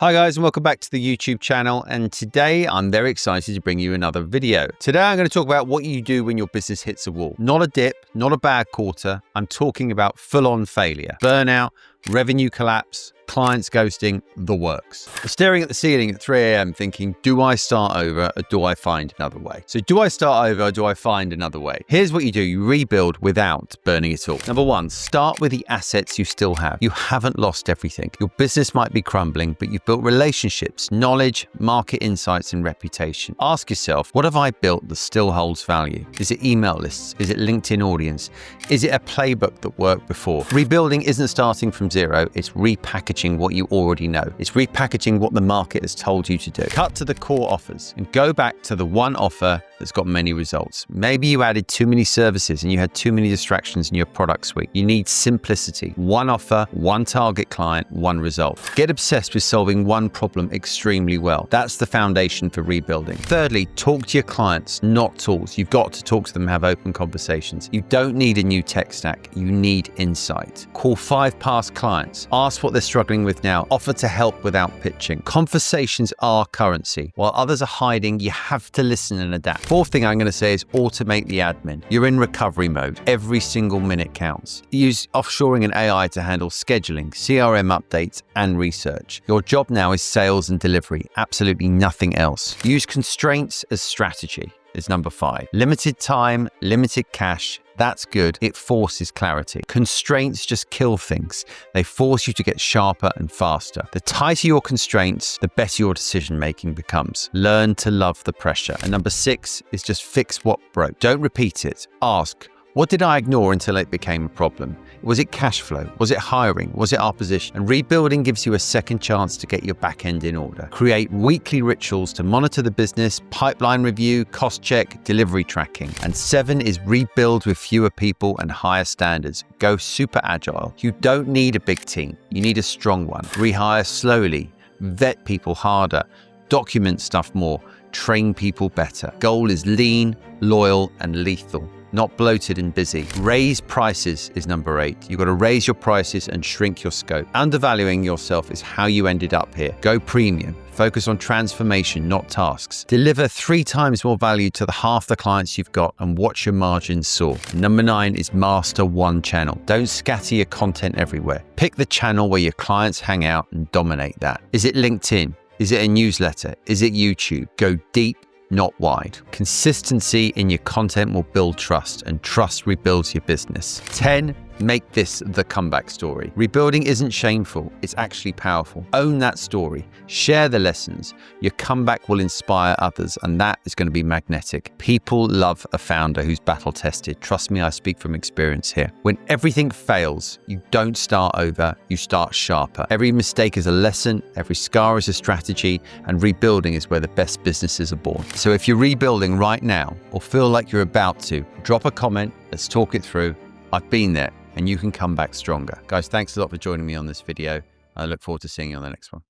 Hi guys, and welcome back to the YouTube channel. And today I'm very excited to bring you another video. Today I'm going to talk about what you do when your business hits a wall. Not a dip, not a bad quarter. I'm talking about full-on failure, burnout, revenue collapse, clients ghosting, the works. Staring at the ceiling at 3 a.m. thinking, do I start over or do I find another way? So do I start over or do I find another way? Here's what you do. You rebuild without burning it all. Number one, start with the assets you still have. You haven't lost everything. Your business might be crumbling, but you've built relationships, knowledge, market insights, and reputation. Ask yourself, what have I built that still holds value? Is it email lists? Is it LinkedIn audience? Is it a playbook that worked before? Rebuilding isn't starting from zero. It's repackaging what you already know. It's repackaging what the market has told you to do. Cut to the core offers and go back to the one offer that's got many results. Maybe you added too many services and you had too many distractions in your product suite. You need simplicity. One offer, one target client, one result. Get obsessed with solving one problem extremely well. That's the foundation for rebuilding. Thirdly, talk to your clients, not tools. You've got to talk to them, have open conversations. You don't need a new tech stack. You need insight. Call 5 past clients. Ask what they're struggling with now. Offer to help without pitching. Conversations are currency. While others are hiding, you have to listen and adapt. Fourth thing I'm going to say is automate the admin. You're in recovery mode. Every single minute counts. Use offshoring and AI to handle scheduling, CRM updates, and research. Your job now is sales and delivery. Absolutely nothing else. Use constraints as strategy. Is number 5. Limited time, limited cash. That's good. It forces clarity. Constraints just kill things. They force you to get sharper and faster. The tighter your constraints, the better your decision-making becomes. Learn to love the pressure. And number 6 is just fix what broke. Don't repeat it. Ask, what did I ignore until it became a problem? Was it cash flow? Was it hiring? Was it our position? And rebuilding gives you a second chance to get your back end in order. Create weekly rituals to monitor the business, pipeline review, cost check, delivery tracking. And 7 is rebuild with fewer people and higher standards. Go super agile. You don't need a big team. You need a strong one. Rehire slowly. Vet people harder. Document stuff more. Train people better. Goal is lean, loyal, and lethal. Not bloated and busy. Raise prices is number 8. You've got to raise your prices and shrink your scope. Undervaluing yourself is how you ended up here. Go premium. Focus on transformation, not tasks. Deliver 3 times more value to the half the clients you've got and watch your margins soar. Number 9 is master one channel. Don't scatter your content everywhere. Pick the channel where your clients hang out and dominate that. Is it LinkedIn? Is it a newsletter? Is it YouTube? Go deep, not wide. Consistency in your content will build trust, and trust rebuilds your business. 10, make this the comeback story. Rebuilding isn't shameful, it's actually powerful. Own that story. Share the lessons. Your comeback will inspire others, and that is going to be magnetic. People love a founder who's battle tested. Trust me, I speak from experience here. When everything fails, you don't start over, you start sharper. Every mistake is a lesson, every scar is a strategy, and rebuilding is where the best businesses are born. So if you're rebuilding right now, or feel like you're about to, drop a comment, let's talk it through. I've been there, and you can come back stronger. Guys, thanks a lot for joining me on this video. I look forward to seeing you on the next one.